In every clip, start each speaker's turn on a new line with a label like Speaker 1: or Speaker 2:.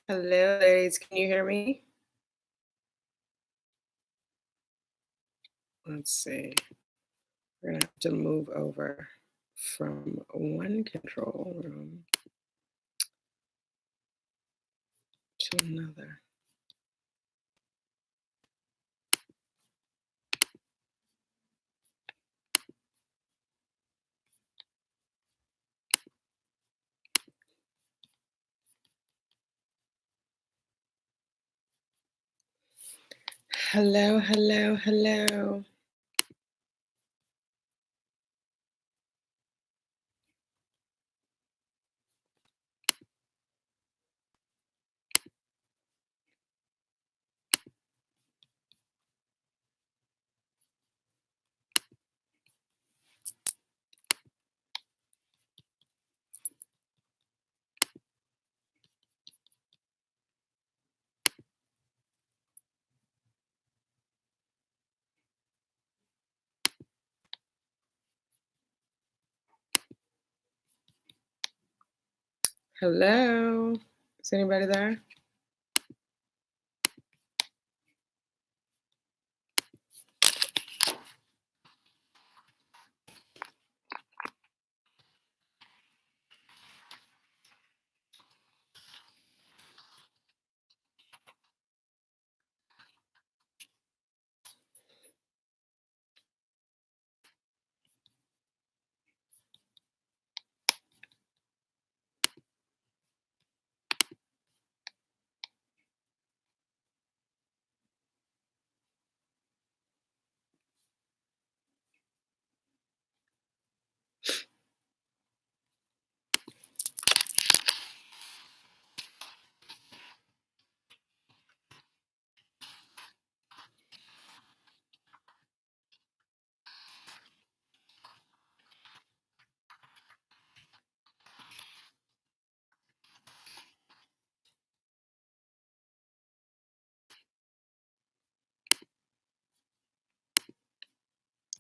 Speaker 1: Hello, ladies. Can you hear me? Let's see. We're gonna have to move over from one control room to another. Hello, hello, hello. Hello. Is anybody there?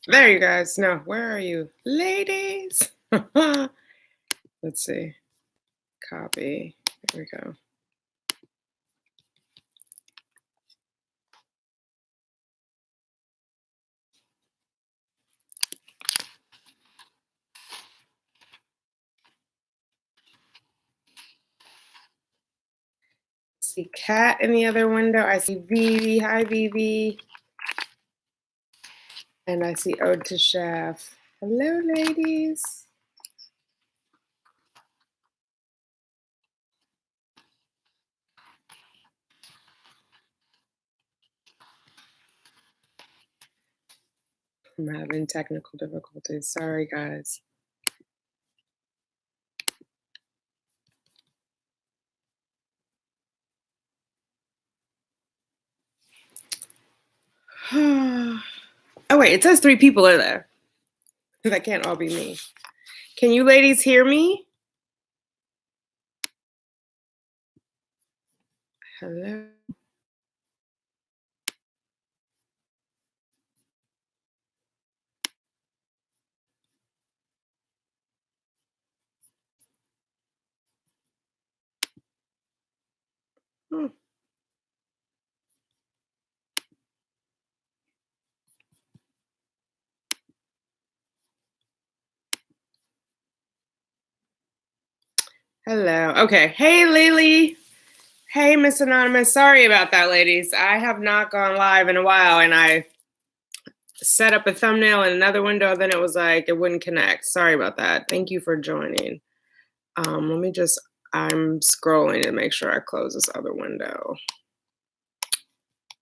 Speaker 1: There you guys. No, where are you? Ladies. Let's see. Copy. There we go. I see Kat in the other window. I see Vivi. Hi, Vivi. And I see Ode to Chef. Hello, ladies. I'm having technical difficulties. Sorry, guys. Oh, wait, it says 3 people are there. That can't all be me. Can you ladies hear me? Hello? Hmm. Hello. Okay. Hey, Lily. Hey, Miss Anonymous. Sorry about that, ladies. I have not gone live in a while, and I set up a thumbnail in another window, then it was like it wouldn't connect. Sorry about that. Thank you for joining. Let me just, I'm scrolling to make sure I close this other window.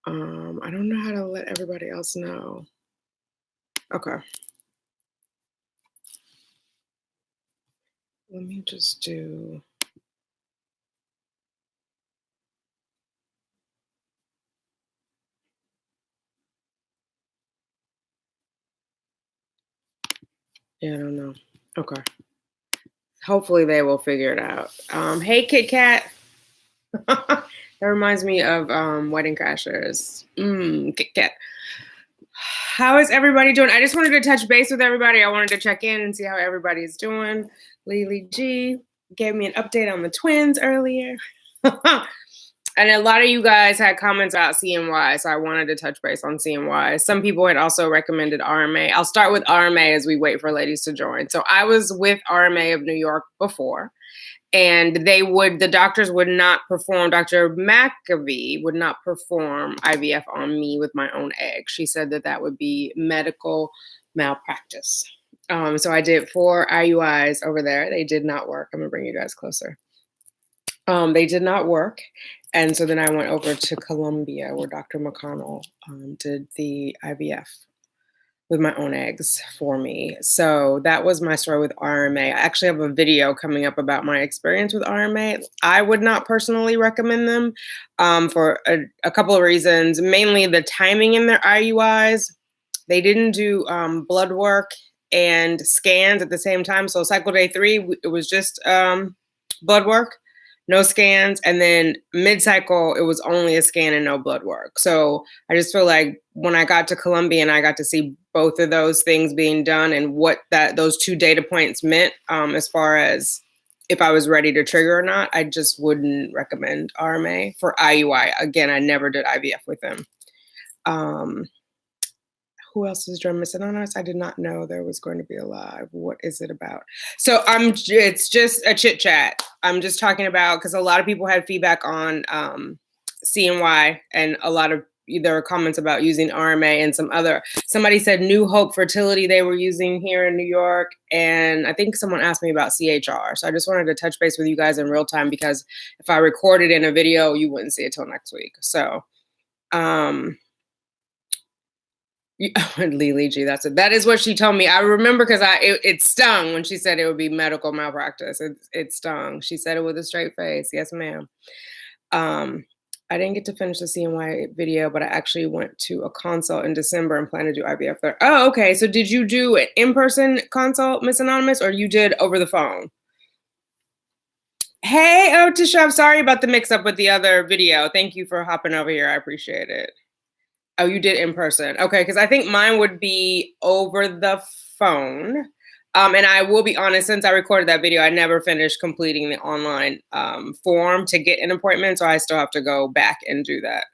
Speaker 1: I don't know how to let everybody else know. Okay. Let me just do. Yeah, I don't know. Okay. Hopefully they will figure it out. Hey, Kit Kat. That reminds me of Wedding Crashers. Kit Kat. How is everybody doing? I just wanted to touch base with everybody. I wanted to check in and see how everybody's doing. Lily G gave me an update on the twins earlier. And a lot of you guys had comments about CNY, so I wanted to touch base on CNY. Some people had also recommended RMA. I'll start with RMA as we wait for ladies to join. So I was with RMA of New York before, and the doctors would not perform, Dr. McKelvy would not perform IVF on me with my own egg. She said that would be medical malpractice. So I did 4 IUIs over there. They did not work. I'm gonna bring you guys closer. They did not work. And so then I went over to Columbia where Dr. McConnell did the IVF with my own eggs for me. So that was my story with RMA. I actually have a video coming up about my experience with RMA. I would not personally recommend them for a couple of reasons, mainly the timing in their IUIs. They didn't do blood work and scans at the same time. So cycle day 3, it was just blood work, no scans. And then mid-cycle, it was only a scan and no blood work. So I just feel like when I got to Columbia and I got to see both of those things being done and what those 2 data points meant as far as if I was ready to trigger or not, I just wouldn't recommend RMA for IUI. Again, I never did IVF with them. Who else is joining Miss Anonymous? I did not know there was going to be a live. What is it about? So it's just a chit chat. I'm just talking about, because a lot of people had feedback on CNY and a lot of either comments about using RMA and somebody said New Hope Fertility they were using here in New York. And I think someone asked me about CHR. So I just wanted to touch base with you guys in real time, because if I recorded in a video, you wouldn't see it till next week. So, Lily G, that is what she told me. I remember because it stung when she said it would be medical malpractice. It stung. She said it with a straight face. Yes, ma'am. I didn't get to finish the CNY video, but I actually went to a consult in December and plan to do IVF there. Oh, okay. So did you do an in-person consult, Miss Anonymous, or you did over the phone? Hey, Tisha, I'm sorry about the mix-up with the other video. Thank you for hopping over here. I appreciate it. Oh, you did in person. Okay, because I think mine would be over the phone. And I will be honest, since I recorded that video, I never finished completing the online form to get an appointment. So I still have to go back and do that.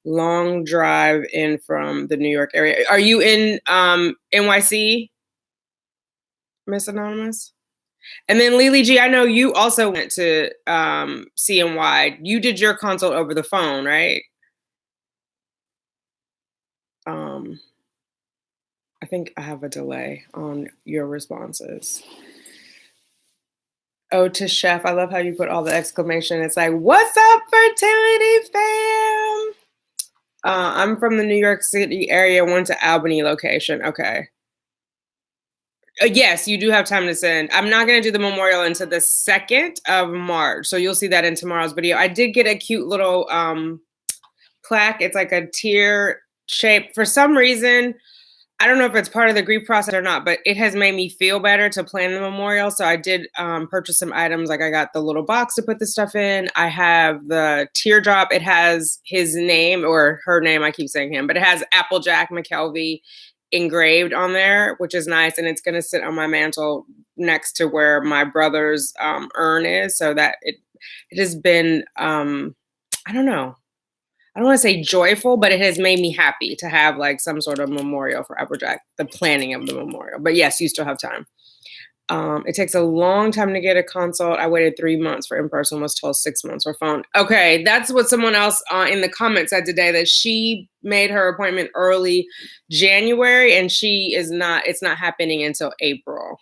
Speaker 1: Long drive in from the New York area. Are you in NYC, Miss Anonymous? And then Lily G, I know you also went to CNY. You did your consult over the phone, right? I think I have a delay on your responses. Oh, to Chef, I love how you put all the exclamation. It's like, what's up, Fertility Fam? I'm from the New York City area, went to Albany location. Okay. Yes, you do have time to send. I'm not going to do the memorial until the 2nd of March. So you'll see that in tomorrow's video. I did get a cute little plaque. It's like a tear shape. For some reason, I don't know if it's part of the grief process or not, but it has made me feel better to plan the memorial. So I did purchase some items. Like I got the little box to put the stuff in. I have the teardrop. It has his name or her name. I keep saying him, but it has Applejack McKelvy engraved on there, which is nice. And it's going to sit on my mantle next to where my brother's urn is. So that it has been, I don't know. I don't want to say joyful, but it has made me happy to have like some sort of memorial for Applejack, the planning of the memorial. But yes, you still have time. It takes a long time to get a consult. I waited 3 months for in-person, was told 6 months for phone. Okay, that's what someone else in the comments said today, that she made her appointment early January and it's not happening until April.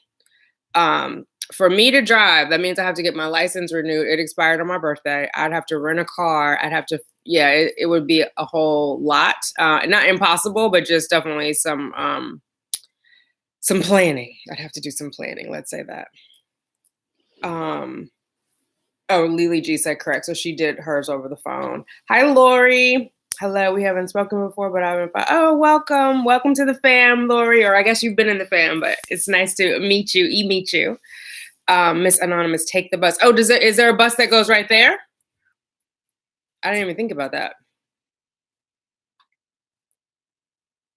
Speaker 1: For me to drive, that means I have to get my license renewed. It expired on my birthday. I'd have to rent a car. It would be a whole lot. Not impossible, but just definitely some planning. I'd have to do some planning. Let's say that. Oh, Lily G said correct. So she did hers over the phone. Hi, Lori. Hello. We haven't spoken before, but welcome. Welcome to the fam, Lori. Or I guess you've been in the fam, but it's nice to meet you. Meet you. Miss Anonymous, take the bus. Oh, is there a bus that goes right there? I didn't even think about that.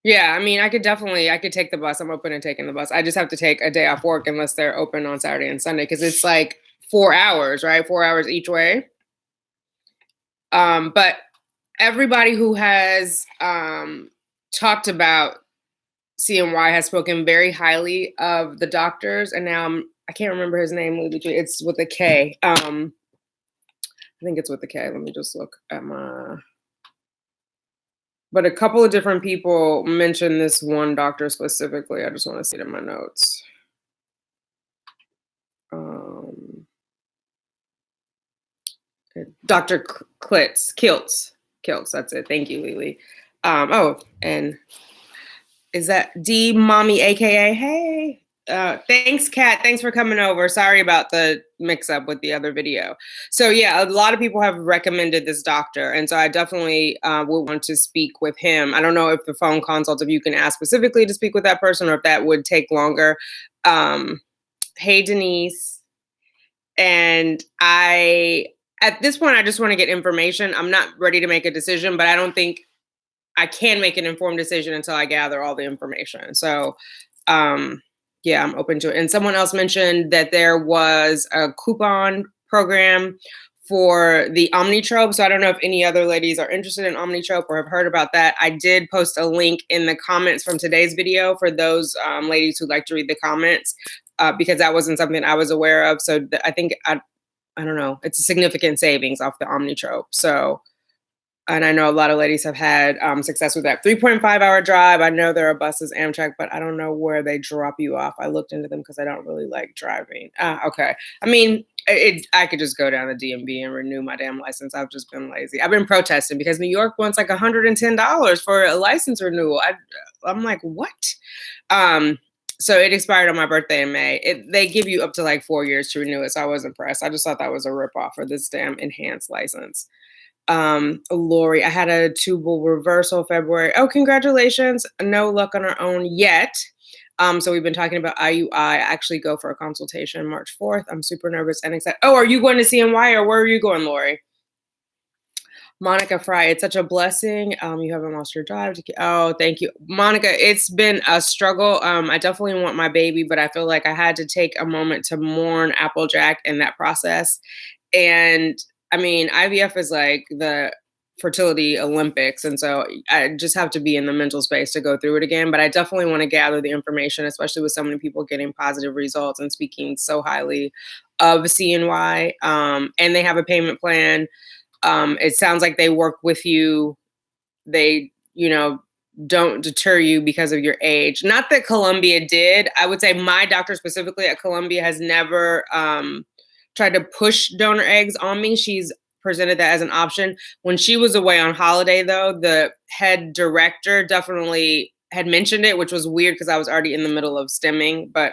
Speaker 1: Yeah, I mean, I could take the bus. I'm open to taking the bus. I just have to take a day off work unless they're open on Saturday and Sunday, because it's like 4 hours, right? 4 hours each way. But everybody who has talked about CNY has spoken very highly of the doctors, and now I can't remember his name. It's with a K. I think it's with a K. Let me just look at my. But a couple of different people mentioned this one doctor specifically. I just want to see it in my notes. Dr. Kiltz. That's it. Thank you, Lily. And is that D Mommy, aka Hey? Thanks, Kat. Thanks for coming over. Sorry about the mix-up with the other video. So yeah, a lot of people have recommended this doctor, and so I definitely would want to speak with him. I don't know if the phone consult, if you can ask specifically to speak with that person, or if that would take longer. Hey, Denise. And at this point, I just want to get information. I'm not ready to make a decision, but I don't think I can make an informed decision until I gather all the information. So, yeah, I'm open to it. And someone else mentioned that there was a coupon program for the Omnitrope. So I don't know if any other ladies are interested in Omnitrope or have heard about that. I did post a link in the comments from today's video for those ladies who like to read the comments, because that wasn't something I was aware of. So I think, I don't know, it's a significant savings off the Omnitrope. So, and I know a lot of ladies have had success with that. 3.5-hour drive. I know there are buses, Amtrak, but I don't know where they drop you off. I looked into them because I don't really like driving. Okay. I mean, I could just go down to DMV and renew my damn license. I've just been lazy. I've been protesting because New York wants like $110 for a license renewal. I'm like, what? So it expired on my birthday in May. They give you up to like 4 years to renew it. So I was impressed. I just thought that was a ripoff for this damn enhanced license. Lori, I had a tubal reversal February. Oh, congratulations. No luck on our own yet. So we've been talking about IUI. I actually go for a consultation March 4th. I'm super nervous and excited. Oh, are you going to CNY or where are you going, Lori? Monica Fry, it's such a blessing. You haven't lost your drive. Oh, thank you. Monica, it's been a struggle. I definitely want my baby, but I feel like I had to take a moment to mourn Applejack in that process. And I mean, IVF is like the fertility Olympics. And so I just have to be in the mental space to go through it again. But I definitely want to gather the information, especially with so many people getting positive results and speaking so highly of CNY. And they have a payment plan. It sounds like they work with you. They, don't deter you because of your age. Not that Columbia did. I would say my doctor specifically at Columbia has never tried to push donor eggs on me. She's presented that as an option. When she was away on holiday, though, the head director definitely had mentioned it, which was weird because I was already in the middle of stemming. But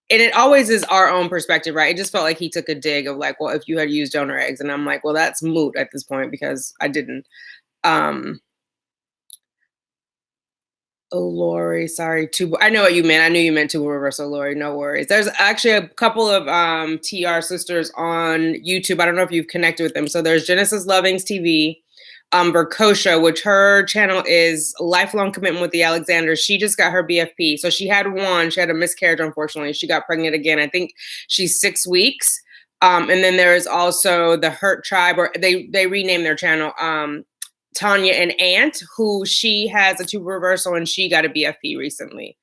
Speaker 1: it always is our own perspective, right? It just felt like he took a dig of like, well, if you had used donor eggs, and I'm like, well, that's moot at this point because I didn't. Oh, Lori, sorry. I know what you meant. I knew you meant tubal reversal, Lori. No worries. There's actually a couple of TR sisters on YouTube. I don't know if you've connected with them. So there's Genesis Lovings TV, Verkosha, which her channel is Lifelong Commitment with the Alexanders. She just got her BFP. So she had a miscarriage, unfortunately. She got pregnant again. I think she's 6 weeks. And then there is also the Hurt Tribe, or they renamed their channel. Tanya and Aunt, who she has a tubal reversal and she got a BFP recently.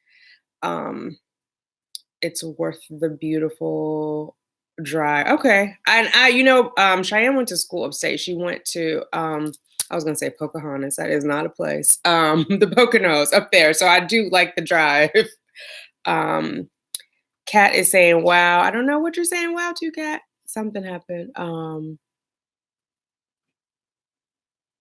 Speaker 1: It's worth the beautiful drive. Okay. And Cheyenne went to school upstate. She went to, I was going to say Pocahontas. That is not a place. The Poconos up there. So I do like the drive. Kat is saying, wow. I don't know what you're saying. Wow to, Kat. Something happened.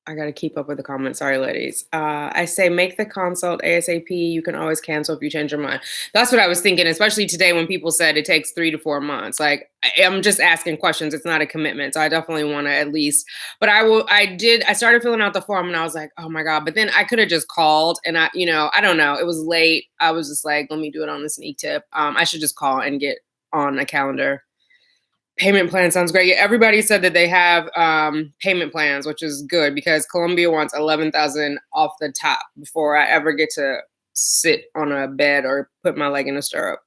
Speaker 1: I got to keep up with the comments. Sorry, ladies. I say make the consult ASAP. You can always cancel if you change your mind. That's what I was thinking, especially today when people said it takes 3 to 4 months. Like, I'm just asking questions. It's not a commitment. So I definitely want to at least, but I started filling out the form and I was like, oh my God. But then I could have just called and I don't know. It was late. I was just like, let me do it on this sneak tip. I should just call and get on a calendar. Payment plan sounds great. Yeah, everybody said that they have payment plans, which is good because Columbia wants $11,000 off the top before I ever get to sit on a bed or put my leg in a stirrup.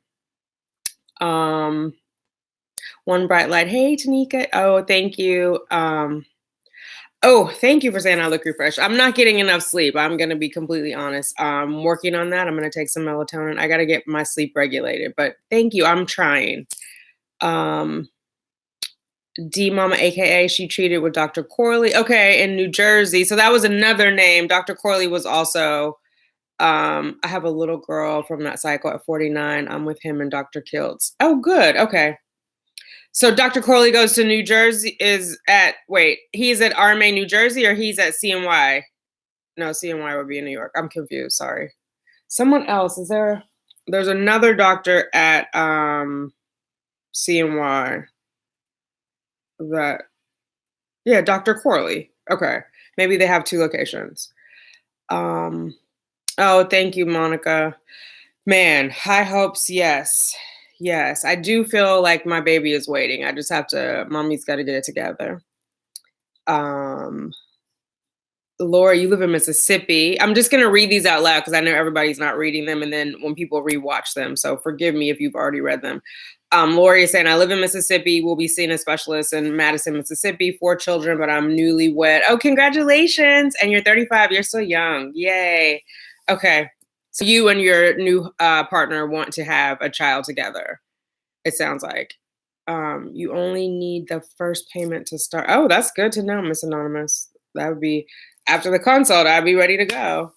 Speaker 1: One bright light. Hey, Tanika. Oh, thank you. Oh, thank you for saying I look refreshed. I'm not getting enough sleep. I'm going to be completely honest. I'm working on that. I'm going to take some melatonin. I got to get my sleep regulated, but thank you. I'm trying. D Mama, AKA, she treated with Dr. Corley. Okay, in New Jersey. So that was another name. Dr. Corley was also, I have a little girl from that cycle at 49. I'm with him and Dr. Kiltz. Oh, good. Okay. So Dr. Corley goes to New Jersey, he's at RMA, New Jersey, or he's at CNY? No, CNY would be in New York. I'm confused. Sorry. Someone else, there's another doctor at CNY Dr. Corley. Okay. Maybe they have two locations. Oh, thank you, Monica. Man, high hopes, yes. Yes, I do feel like my baby is waiting. I just mommy's got to get it together. Laura, you live in Mississippi. I'm just going to read these out loud because I know everybody's not reading them. And then when people rewatch them, so forgive me if you've already read them. Lori is saying, I live in Mississippi. We'll be seeing a specialist in Madison, Mississippi, 4 children, but I'm newlywed. Oh, congratulations. And you're 35. You're so young. Yay. Okay. So you and your new partner want to have a child together, it sounds like. You only need the first payment to start. Oh, that's good to know, Miss Anonymous. That would be after the consult. I'd be ready to go.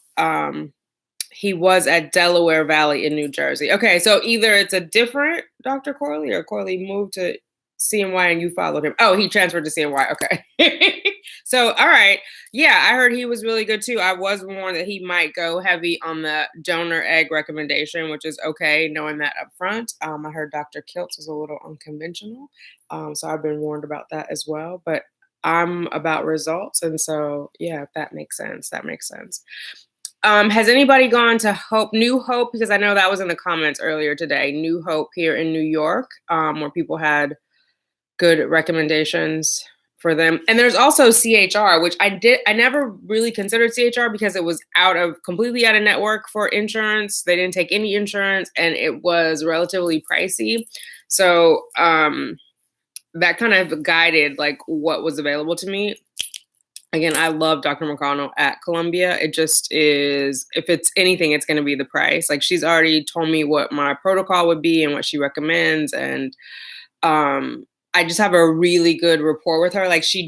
Speaker 1: He was at Delaware Valley in New Jersey. Okay, so either it's a different Dr. Corley or Corley moved to CNY and you followed him. Oh, he transferred to CNY. Okay. So, all right. Yeah, I heard he was really good too. I was warned that he might go heavy on the donor egg recommendation, which is okay, knowing that up front. I heard Dr. Kiltz was a little unconventional. So I've been warned about that as well. But I'm about results. And so, yeah, if that makes sense, that makes sense. Has anybody gone to New Hope? Because I know that was in the comments earlier today. New Hope here in New York, where people had good recommendations for them. And there's also CHR, which I never really considered CHR because it was completely out of network for insurance. They didn't take any insurance and it was relatively pricey. So that kind of guided like what was available to me. Again, I love Dr. McConnell at Columbia. It just is, if it's anything, it's going to be the price. Like she's already told me what my protocol would be and what she recommends. And I just have a really good rapport with her. Like she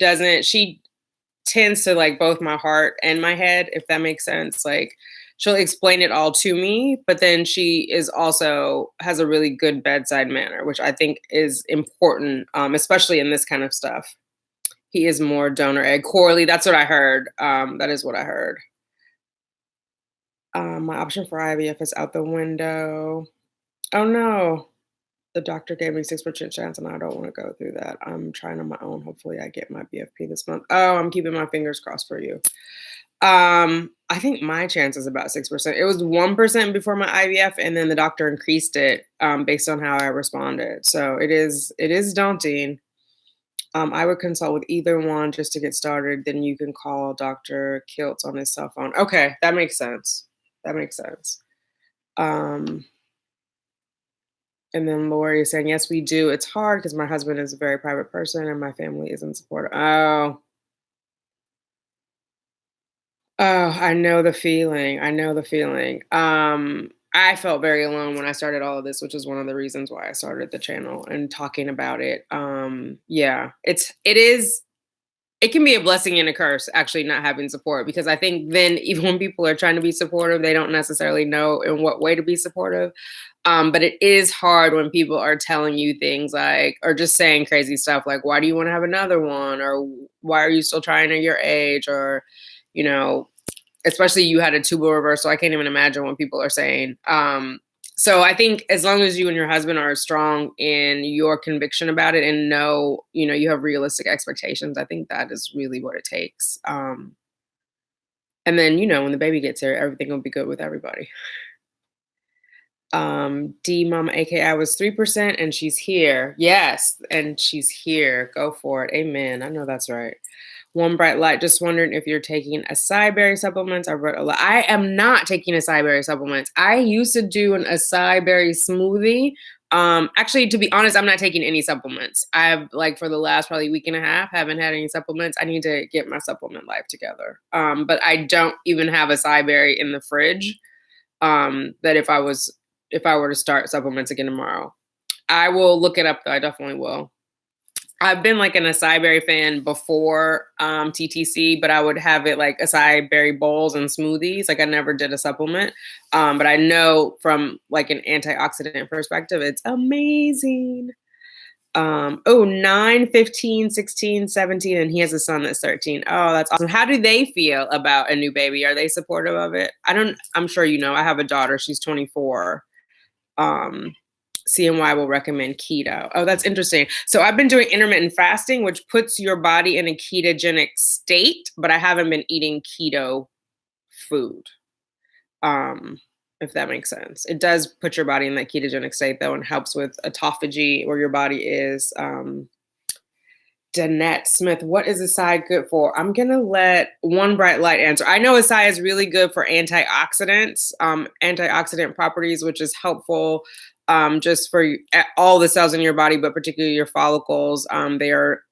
Speaker 1: tends to like both my heart and my head, if that makes sense. Like she'll explain it all to me, but then she is also has a really good bedside manner, which I think is important, especially in this kind of stuff. He is more donor egg. Corley, that's what I heard. That is what I heard. My option for IVF is out the window. Oh no. The doctor gave me 6% chance and I don't want to go through that. I'm trying on my own. Hopefully I get my BFP this month. Oh, I'm keeping my fingers crossed for you. I think my chance is about 6%. It was 1% before my IVF and then the doctor increased it based on how I responded. So it is daunting. I would consult with either one just to get started. Then you can call Dr. Kiltz on his cell phone. Okay, that makes sense. That makes sense. And then Lori is saying, yes, we do. It's hard because my husband is a very private person and my family isn't supportive. Oh, I know the feeling. I felt very alone when I started all of this, which is one of the reasons why I started the channel and talking about it. Yeah, it can be a blessing and a curse actually not having support, because I think then even when people are trying to be supportive, they don't necessarily know in what way to be supportive. But it is hard when people are telling you things like, or just saying crazy stuff like, why do you want to have another one? Or why are you still trying at your age? Or, especially you had a tubal reversal. I can't even imagine what people are saying. So I think as long as you and your husband are strong in your conviction about it and know, you have realistic expectations, I think that is really what it takes. And then, when the baby gets here, everything will be good with everybody. D Mama AKI was 3% and she's here. Yes, and she's here. Go for it. Amen. I know that's right. One bright light. Just wondering if you're taking acai berry supplements. I wrote a lot. I am not taking acai berry supplements. I used to do an acai berry smoothie. Actually, to be honest, I'm not taking any supplements. I've like for the last probably week and a half, haven't had any supplements. I need to get my supplement life together. But I don't even have a acai berry in the fridge. That if I were to start supplements again tomorrow, I will look it up though. I definitely will. I've been like an acai berry fan before TTC, but I would have it like acai berry bowls and smoothies. Like I never did a supplement. But I know from like an antioxidant perspective, it's amazing. 9, 15, 16, 17, and he has a son that's 13. Oh, that's awesome. How do they feel about a new baby? Are they supportive of it? I'm sure you know, I have a daughter, she's 24. CNY will recommend keto. Oh, that's interesting. So I've been doing intermittent fasting, which puts your body in a ketogenic state, but I haven't been eating keto food. If that makes sense. It does put your body in that ketogenic state though, and helps with autophagy where your body is. Danette Smith, what is acai good for? I'm going to let One Bright Light answer. I know acai is really good for antioxidants, antioxidant properties, which is helpful just for all the cells in your body, but particularly your follicles. They are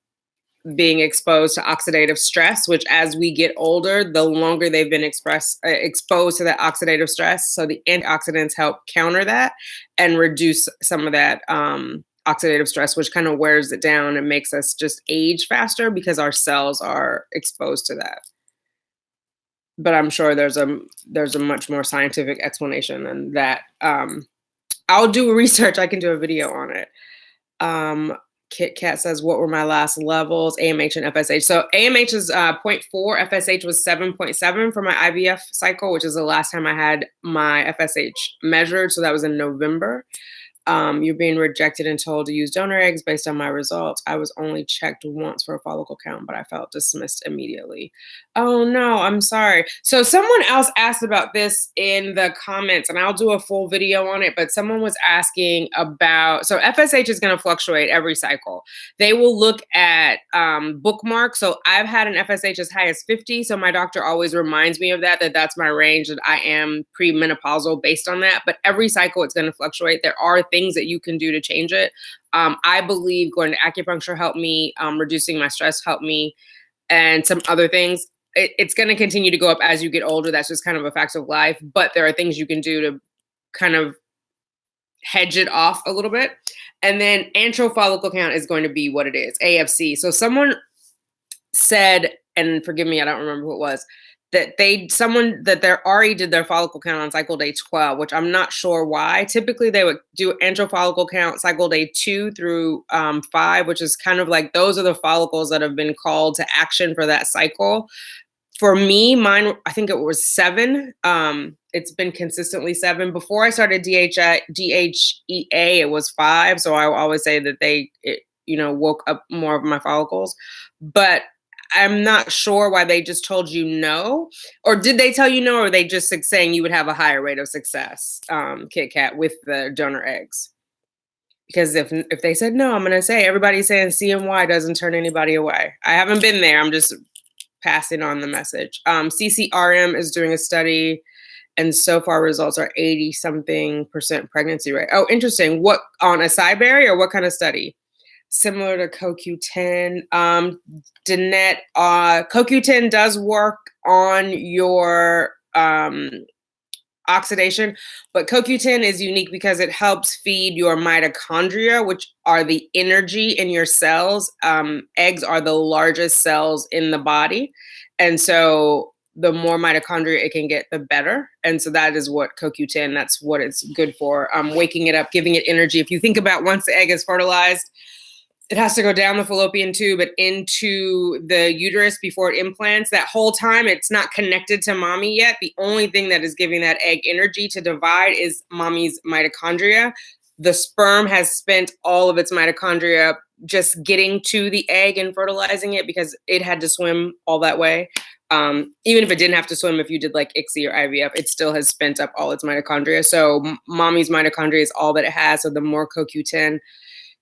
Speaker 1: being exposed to oxidative stress, which as we get older, the longer they've been exposed to that oxidative stress. So the antioxidants help counter that and reduce some of that oxidative stress, which kind of wears it down and makes us just age faster because our cells are exposed to that. But I'm sure there's a much more scientific explanation than that. I'll do research. I can do a video on it. Kit Kat says, what were my last levels? AMH and FSH. So AMH is 0.4. FSH was 7.7 for my IVF cycle, which is the last time I had my FSH measured. So that was in November. You're being rejected and told to use donor eggs based on my results. I was only checked once for a follicle count, but I felt dismissed immediately. Oh no, I'm sorry. So someone else asked about this in the comments, and I'll do a full video on it, but someone was asking about, so FSH is going to fluctuate every cycle. They will look at bookmarks. So I've had an FSH as high as 50. So my doctor always reminds me of that that's my range, that I am premenopausal based on that. But every cycle it's going to fluctuate. There are things that you can do to change it. I believe going to acupuncture helped me, reducing my stress helped me, and some other things. It's going to continue to go up as you get older. That's just kind of a fact of life. But there are things you can do to kind of hedge it off a little bit. And then antral follicle count is going to be what it is, AFC. So someone said, and forgive me, I don't remember who it was, that they already did their follicle count on cycle day 12, which I'm not sure why. Typically they would do antral follicle count cycle day 2 through 5, which is kind of like those are the follicles that have been called to action for that cycle. For me, mine, I think it was 7. It's been consistently 7. Before I started DHEA, it was 5. So I will always say that they woke up more of my follicles. But I'm not sure why they just told you no. Or did they tell you no, or are they just saying you would have a higher rate of success, Kit Kat, with the donor eggs? Because if they said no, I'm going to say everybody's saying CNY doesn't turn anybody away. I haven't been there. I'm just passing on the message. CCRM is doing a study, and so far results are 80-something% pregnancy rate. Oh, interesting. What, on acai berry, or what kind of study? Similar to CoQ10. Danette, CoQ10 does work on your oxidation, but CoQ10 is unique because it helps feed your mitochondria, which are the energy in your cells. Eggs are the largest cells in the body. And so the more mitochondria it can get, the better. And so that is what CoQ10, that's what it's good for. Waking it up, giving it energy. If you think about once the egg is fertilized, it has to go down the fallopian tube and into the uterus before it implants. That whole time, it's not connected to mommy yet. The only thing that is giving that egg energy to divide is mommy's mitochondria. The sperm has spent all of its mitochondria just getting to the egg and fertilizing it because it had to swim all that way. Even if it didn't have to swim, if you did like ICSI or IVF, it still has spent up all its mitochondria. So mommy's mitochondria is all that it has. So the more CoQ10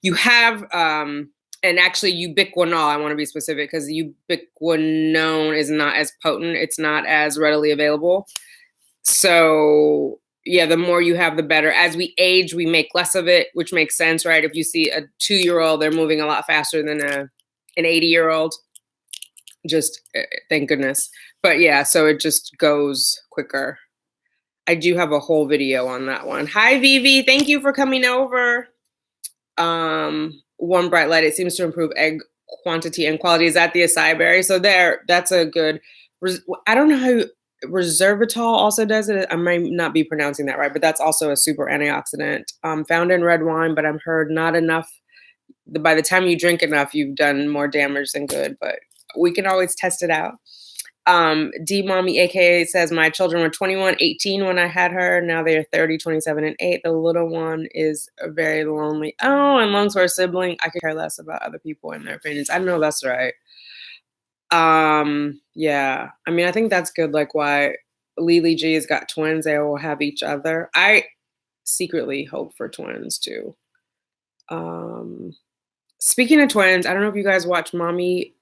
Speaker 1: you have, and actually ubiquinol, I want to be specific because ubiquinone is not as potent. It's not as readily available. So yeah, the more you have, the better. As we age, we make less of it, which makes sense, right? If you see a 2-year-old, they're moving a lot faster than an 80-year-old. Just thank goodness. But yeah, so it just goes quicker. I do have a whole video on that one. Hi, Vivi. Thank you for coming over. One bright light. It seems to improve egg quantity and quality. Is that the acai berry? So that's a good. I don't know how resveratrol also does it. I might not be pronouncing that right, but that's also a super antioxidant. Found in red wine, but I've heard not enough. By the time you drink enough, you've done more damage than good. But we can always test it out. D Mommy, aka, says my children were 21, 18 when I had her. Now they're 30, 27, and 8. The little one is very lonely. Oh, and longs for a sibling. I could care less about other people and their opinions. I know that's right. Yeah. I mean, I think that's good. Like why Lily G has got twins, they will have each other. I secretly hope for twins too. Speaking of twins, I don't know if you guys watch Mommy.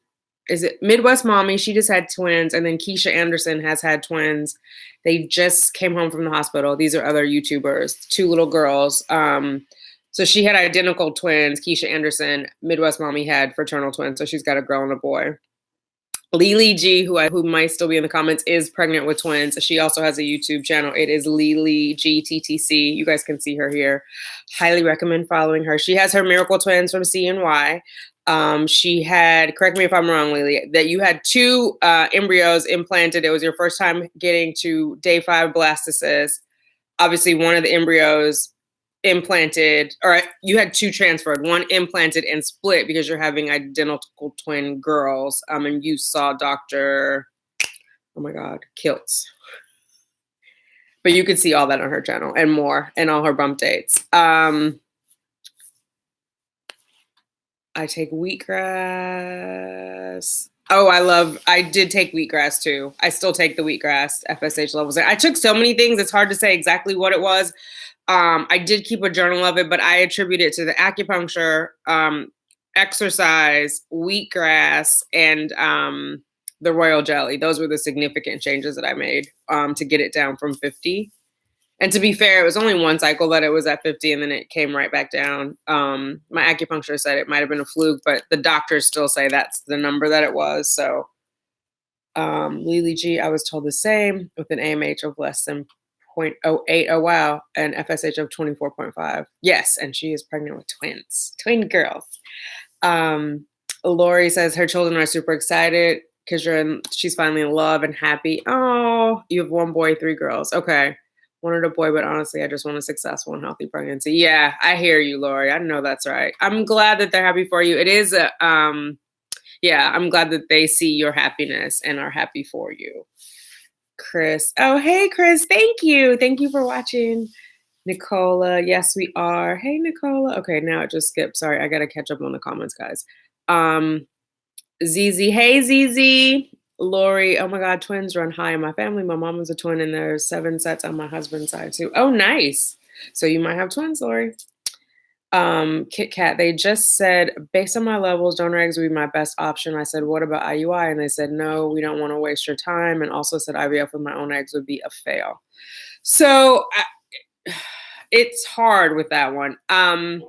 Speaker 1: Is it Midwest Mommy? She just had twins. And then Keesha Anderson has had twins. They just came home from the hospital. These are other YouTubers, 2 little girls. So she had identical twins, Keesha Anderson. Midwest Mommy had fraternal twins. So she's got a girl and a boy. Lily G, who might still be in the comments, is pregnant with twins. She also has a YouTube channel. It is Lily G TTC. You guys can see her here. Highly recommend following her. She has her miracle twins from CNY. She had, correct me if I'm wrong, Lily, that you had 2 embryos implanted. It was your first time getting to day 5 blastocyst. Obviously, one of the embryos implanted, or you had 2 transferred, 1 implanted and split because you're having identical twin girls. And you saw Dr. Oh my God, Kiltz. But you could see all that on her channel and more, and all her bump dates. I take wheatgrass. Oh, I did take wheatgrass too. I still take the wheatgrass FSH levels. I took so many things, it's hard to say exactly what it was. I did keep a journal of it, but I attribute it to the acupuncture, exercise, wheatgrass, and the royal jelly. Those were the significant changes that I made to get it down from 50. And to be fair, it was only 1 cycle that it was at 50, and then it came right back down. My acupuncturist said it might have been a fluke, but the doctors still say that's the number that it was. So Lily G, I was told the same, with an AMH of less than 0.08. Oh, wow. And FSH of 24.5. Yes. And she is pregnant with twin girls. Lori says her children are super excited because she's finally in love and happy. Oh, you have 1 boy, 3 girls. Okay. Wanted a boy, but honestly, I just want a successful and healthy pregnancy. Yeah, I hear you, Lori. I know that's right. I'm glad that they're happy for you. It is yeah, I'm glad that they see your happiness and are happy for you. Chris. Oh, hey, Chris. Thank you. Thank you for watching. Nicola. Yes, we are. Hey, Nicola. Okay, now it just skipped. Sorry, I got to catch up on the comments, guys. ZZ. Hey, ZZ. Lori. Oh, my God. Twins run high in my family. My mom was a twin, and there's 7 sets on my husband's side, too. Oh, nice. So you might have twins, Lori. Kit Kat, they just said, based on my levels, donor eggs would be my best option. I said, what about IUI? And they said, no, we don't want to waste your time. And also said IVF with my own eggs would be a fail. So it's hard with that one. I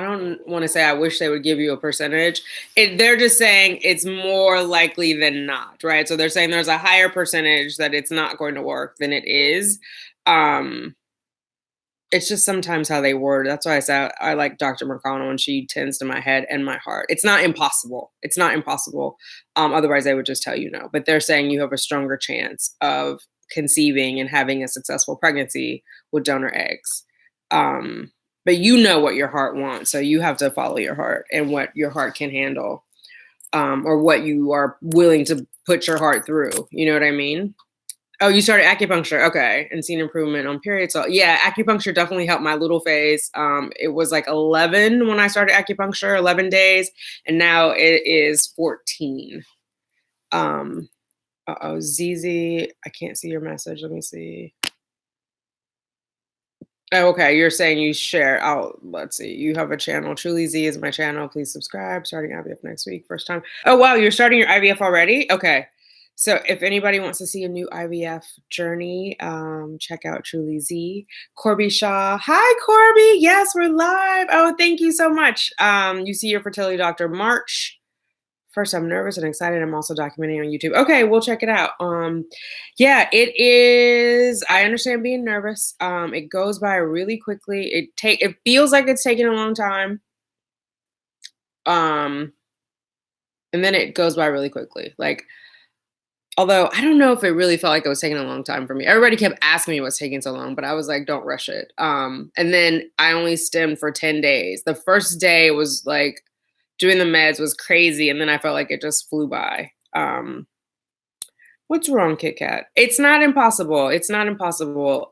Speaker 1: don't want to say I wish they would give you a percentage. They're just saying it's more likely than not, right? So they're saying there's a higher percentage that it's not going to work than it is. It's just sometimes how they word. That's why I say I like Dr. McConnell, and she tends to my head and my heart. It's not impossible. It's not impossible. Otherwise, they would just tell you no. But they're saying you have a stronger chance of conceiving and having a successful pregnancy with donor eggs. But you know what your heart wants, so you have to follow your heart and what your heart can handle, or what you are willing to put your heart through. You know what I mean? Oh, you started acupuncture. Okay. And seen improvement on periods. So yeah, acupuncture definitely helped my little phase. It was like 11 when I started acupuncture, 11 days. And now it is 14. ZZ, I can't see your message. Let me see. Oh, okay. You're saying you share. Oh, let's see. You have a channel. Truly Z is my channel. Please subscribe. Starting IVF next week. First time. Oh, wow. You're starting your IVF already? Okay. So if anybody wants to see a new IVF journey, check out Truly Z. Corby Shaw. Hi, Corby. Yes, we're live. Oh, thank you so much. You see your fertility doctor March. First, I'm nervous and excited. I'm also documenting on YouTube. Okay, we'll check it out. Yeah, it is. I understand being nervous. It goes by really quickly. It feels like it's taking a long time. And then it goes by really quickly. Like, although I don't know if it really felt like it was taking a long time for me. Everybody kept asking me what's taking so long, but I was like, don't rush it. And then I only stemmed for 10 days. The first day was like doing the meds was crazy, and then I felt like it just flew by. What's wrong, Kit Kat? It's not impossible. It's not impossible.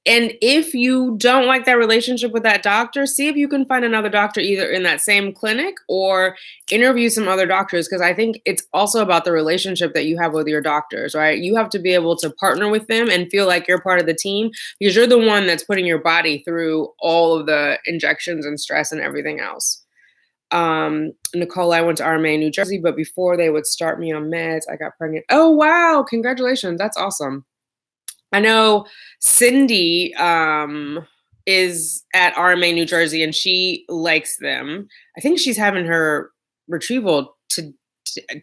Speaker 1: And if you don't like that relationship with that doctor, see if you can find another doctor either in that same clinic or interview some other doctors. Because I think it's also about the relationship that you have with your doctors, right? You have to be able to partner with them and feel like you're part of the team because you're the one that's putting your body through all of the injections and stress and everything else. Nicole, I went to RMA, New Jersey, but before they would start me on meds, I got pregnant. Oh, wow. Congratulations. That's awesome. I know Cindy is at RMA, New Jersey, and she likes them. I think she's having her retrieval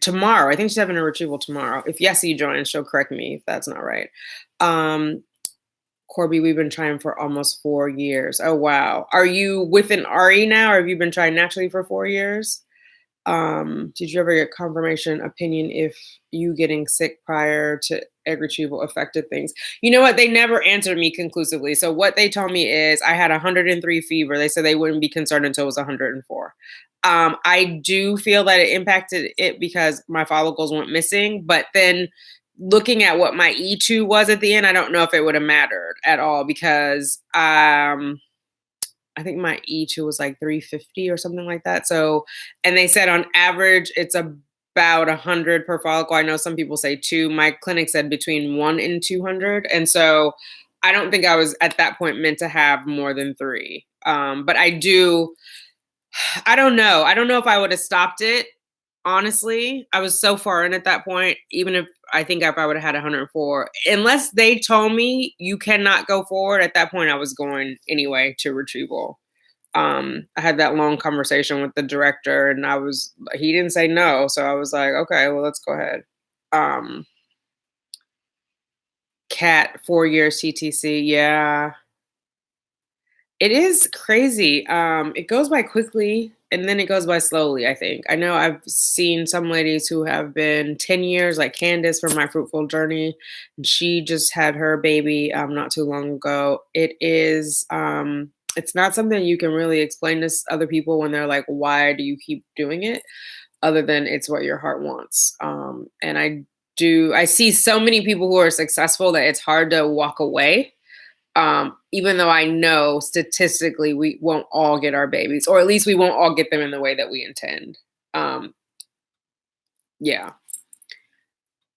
Speaker 1: tomorrow. I think she's having her retrieval tomorrow. If Yessie joins, she'll correct me if that's not right. Corby, we've been trying for almost 4 years. Oh, wow. Are you with an RE now, or have you been trying naturally for 4 years? Did you ever get confirmation opinion if you getting sick prior to egg retrieval affected things? You know what? They never answered me conclusively. So what they told me is I had 103 fever. They said they wouldn't be concerned until it was 104. I do feel that it impacted it because my follicles went missing, but then looking at what my E2 was at the end, I don't know if it would have mattered at all because I think my E2 was like 350 or something like that. So, and they said on average, it's about 100 per follicle. I know some people say 2. My clinic said between 1 and 200. And so I don't think I was at that point meant to have more than 3. But I don't know. I don't know if I would have stopped it. Honestly, I was so far in at that point, even if I would have had 104, unless they told me you cannot go forward at that point, I was going anyway to retrieval. I had that long conversation with the director and he didn't say no. So I was like, okay, well, let's go ahead. Cat 4 years TTC. Yeah. It is crazy. It goes by quickly and then it goes by slowly, I think. I know I've seen some ladies who have been 10 years, like Candace from My Fruitful Journey. And she just had her baby not too long ago. It is, it's not something you can really explain to other people when they're like, why do you keep doing it? Other than it's what your heart wants. And I see so many people who are successful that it's hard to walk away. Even though I know statistically we won't all get our babies, or at least we won't all get them in the way that we intend. Yeah.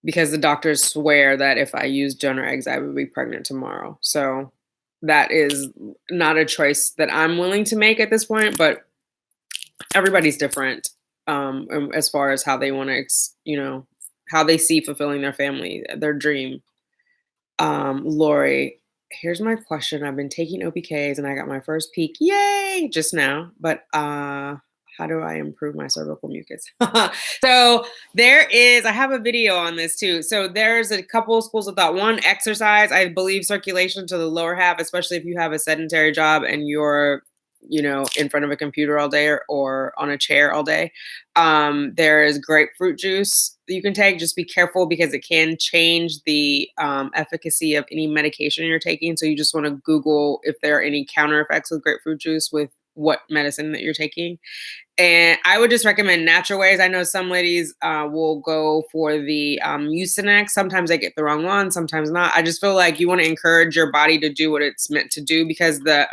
Speaker 1: Because the doctors swear that if I use donor eggs, I would be pregnant tomorrow. So that is not a choice that I'm willing to make at this point, but everybody's different as far as how they want to, how they see fulfilling their family, their dream. Lori, here's my question. I've been taking OPKs and I got my first peak, yay, just now. But how do I improve my cervical mucus? So I have a video on this too. So there's a couple of schools of thought. One, exercise. I believe circulation to the lower half, especially if you have a sedentary job and you're in front of a computer all day or on a chair all day. There is grapefruit juice that you can take. Just be careful because it can change the efficacy of any medication you're taking. So you just want to Google if there are any counter effects with grapefruit juice with what medicine that you're taking. And I would just recommend natural ways. I know some ladies will go for the Mucinex. Sometimes they get the wrong one, sometimes not. I just feel like you want to encourage your body to do what it's meant to do because the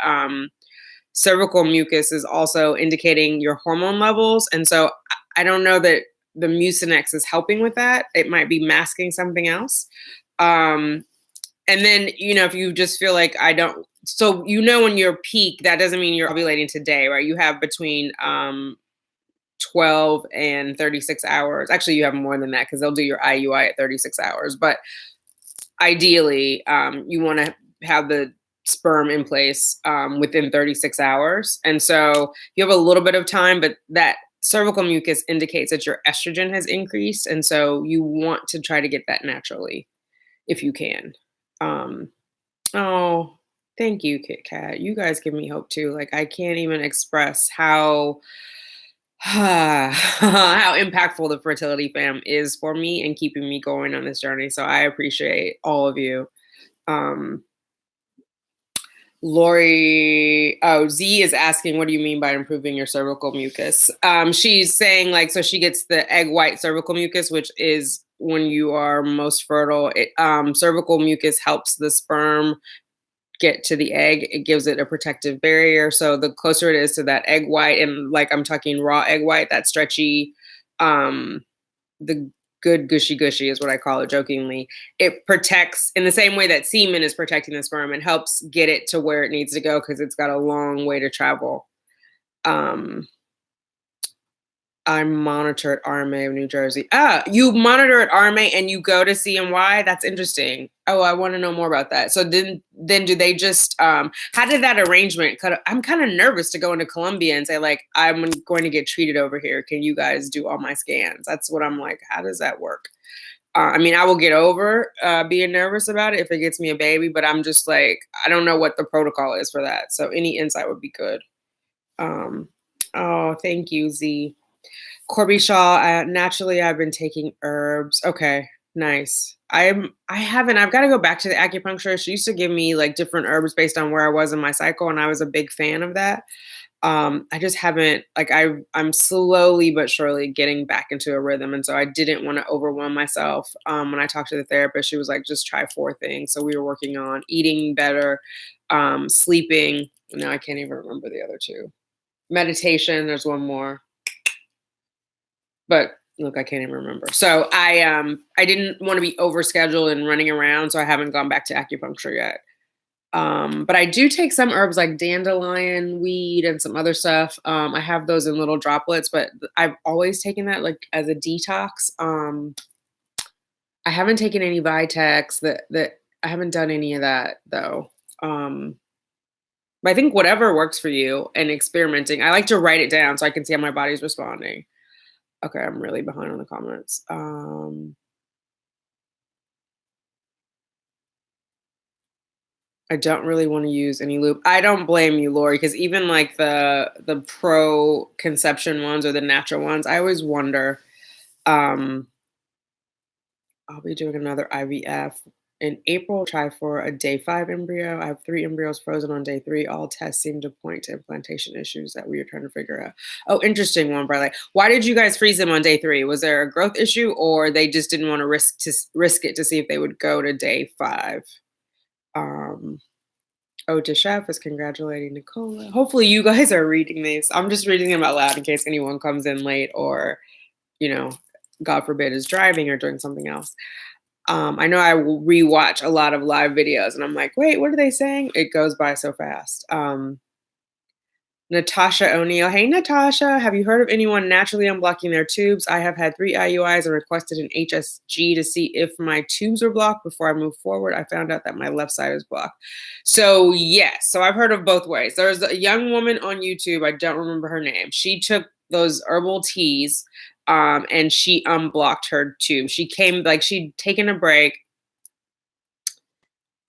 Speaker 1: cervical mucus is also indicating your hormone levels. And so I don't know that the Mucinex is helping with that. It might be masking something else. And then, if you just feel like when you're peak, that doesn't mean you're ovulating today, right? You have between 12 and 36 hours. Actually, you have more than that because they'll do your IUI at 36 hours. But ideally, you want to have the sperm in place within 36 hours. And so you have a little bit of time, but that cervical mucus indicates that your estrogen has increased. And so you want to try to get that naturally if you can. Oh, thank you, Kit Kat. You guys give me hope too. Like, I can't even express how how impactful the Fertility Fam is for me and keeping me going on this journey. So I appreciate all of you. Lori, Z is asking, what do you mean by improving your cervical mucus? She's saying, like, so she gets the egg white cervical mucus, which is when you are most fertile. Cervical mucus helps the sperm get to the egg. It gives it a protective barrier. So the closer it is to that egg white, and like I'm talking raw egg white, that stretchy, the good gushy is what I call it jokingly. It protects in the same way that semen is protecting the sperm and helps get it to where it needs to go because it's got a long way to travel. I monitor at RMA of New Jersey. You monitor at RMA and you go to CMY? That's interesting. Oh, I want to know more about that. So then do they just, how did that arrangement cut? I'm kind of nervous to go into Colombia and say, like, I'm going to get treated over here. Can you guys do all my scans? That's what I'm like, how does that work? I mean, I will get over being nervous about it if it gets me a baby, but I'm just like, I don't know what the protocol is for that. So any insight would be good. Oh, thank you, Z. Corby Shaw, naturally I've been taking herbs. Okay, nice. I haven't. I've got to go back to the acupuncturist. She used to give me like different herbs based on where I was in my cycle, and I was a big fan of that. I just haven't, like, I'm slowly but surely getting back into a rhythm, and so I didn't want to overwhelm myself. When I talked to the therapist, she was like, just try 4 things. So we were working on eating better, sleeping. No, I can't even remember the other 2. Meditation, there's one more. But look, I can't even remember. So I didn't want to be overscheduled and running around, so I haven't gone back to acupuncture yet. But I do take some herbs like dandelion weed and some other stuff. I have those in little droplets, but I've always taken that like as a detox. I haven't taken any Vitex. That I haven't done any of that though. But I think whatever works for you and experimenting. I like to write it down so I can see how my body's responding. Okay, I'm really behind on the comments. I don't really want to use any lube. I don't blame you, Lori, because even like the pro conception ones or the natural ones, I always wonder. I'll be doing another IVF in April. Try for a day 5 embryo. I have 3 embryos frozen on day 3. All tests seem to point to implantation issues that we are trying to figure out. Oh, interesting one, Bradley. Why did you guys freeze them on day 3? Was there a growth issue, or they just didn't want to risk it to see if they would go to day 5? Oja Chef is congratulating Nicola. Hopefully you guys are reading these. I'm just reading them out loud in case anyone comes in late or, God forbid, is driving or doing something else. I know I will rewatch a lot of live videos and I'm like, wait, what are they saying? It goes by so fast. Natasha O'Neill. Hey, Natasha, have you heard of anyone naturally unblocking their tubes? I have had 3 IUIs and requested an HSG to see if my tubes are blocked before I move forward. I found out that my left side is blocked. So yes, so I've heard of both ways. There's a young woman on YouTube. I don't remember her name. She took those herbal teas and she unblocked her tube. She came, like, she'd taken a break.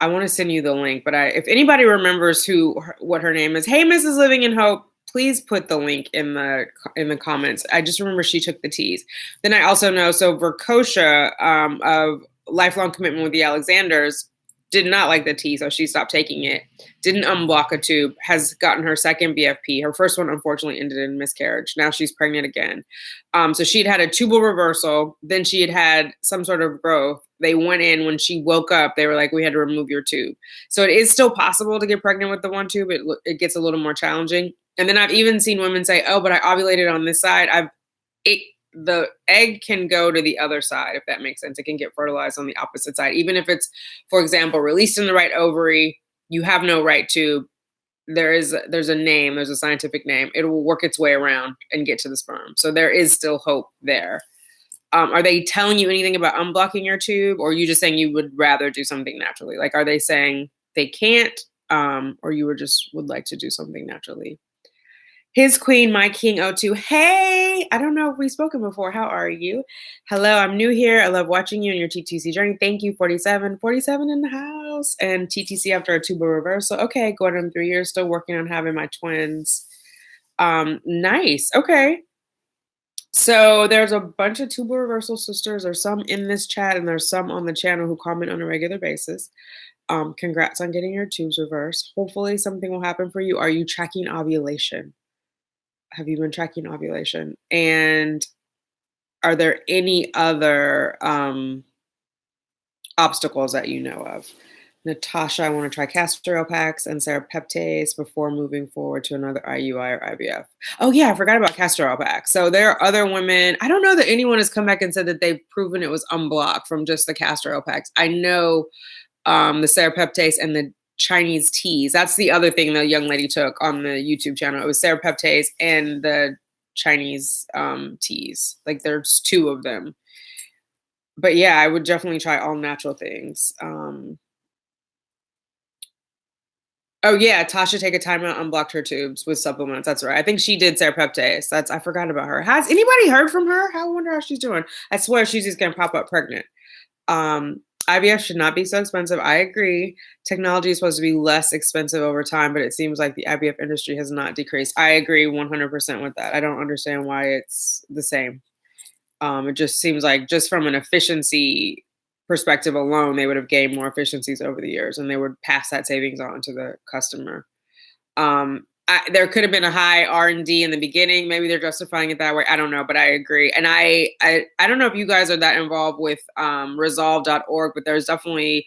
Speaker 1: I want to send you the link, but if anybody remembers what her name is, hey, Mrs. Living in Hope, please put the link in the comments. I just remember she took the teas. Then I also know, so Verkosha of Lifelong Commitment with the Alexanders did not like the tea, so she stopped taking it. Didn't unblock a tube, has gotten her second BFP. Her first one, unfortunately, ended in miscarriage. Now she's pregnant again. So she'd had a tubal reversal. Then she had some sort of growth. They went in when she woke up. They were like, we had to remove your tube. So it is still possible to get pregnant with the one tube. It gets a little more challenging. And then I've even seen women say, oh, but I ovulated on this side. The egg can go to the other side, if that makes sense. It can get fertilized on the opposite side. Even if it's, for example, released in the right ovary, you have no right tube, there's a name, there's a scientific name. It will work its way around and get to the sperm. So there is still hope there. Are they telling you anything about unblocking your tube, or are you just saying you would rather do something naturally? Like, are they saying they can't, or you would like to do something naturally? His queen, my king, O2. Hey, I don't know if we've spoken before. How are you? Hello, I'm new here. I love watching you and your TTC journey. Thank you, 47. 47 in the house. And TTC after a tubal reversal. Okay, going on 3 years, still working on having my twins. Nice. Okay. So there's a bunch of tubal reversal sisters. There's some in this chat, and there's some on the channel who comment on a regular basis. Congrats on getting your tubes reversed. Hopefully something will happen for you. Are you tracking ovulation? Have you been tracking ovulation? And are there any other obstacles that you know of? Natasha, I want to try castor oil packs and serapeptase before moving forward to another IUI or IVF. Oh yeah, I forgot about castor oil packs. So there are other women. I don't know that anyone has come back and said that they've proven it was unblocked from just the castor oil packs. I know the serapeptase and the Chinese teas. That's the other thing the young lady took on the YouTube channel. It was serapeptase and the Chinese teas. Like there's 2 of them. But yeah, I would definitely try all natural things. Oh yeah, Tasha take a time out, unblocked her tubes with supplements. That's right. I think she did serapeptase. I forgot about her. Has anybody heard from her? I wonder how she's doing. I swear she's just gonna pop up pregnant. IVF should not be so expensive. I agree. Technology is supposed to be less expensive over time, but it seems like the IVF industry has not decreased. I agree 100% with that. I don't understand why it's the same. It just seems like just from an efficiency perspective alone, they would have gained more efficiencies over the years, and they would pass that savings on to the customer. There could have been a high R&D in the beginning. Maybe they're justifying it that way. I don't know, but I agree. And I don't know if you guys are that involved with resolve.org, but there's definitely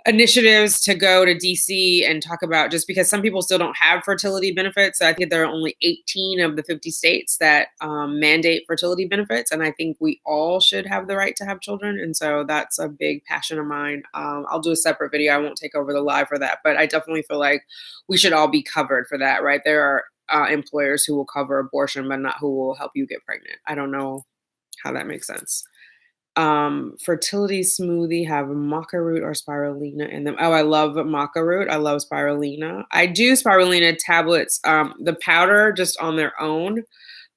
Speaker 1: initiatives to go to DC and talk about, just because some people still don't have fertility benefits. So I think there are only 18 of the 50 states that mandate fertility benefits. And I think we all should have the right to have children. And so that's a big passion of mine. I'll do a separate video. I won't take over the live for that, but I definitely feel like we should all be covered for that, right? There are employers who will cover abortion, but not who will help you get pregnant. I don't know how that makes sense. Fertility smoothie have maca root or spirulina in them. Oh, I love maca root. I love spirulina. I do spirulina tablets, the powder just on their own.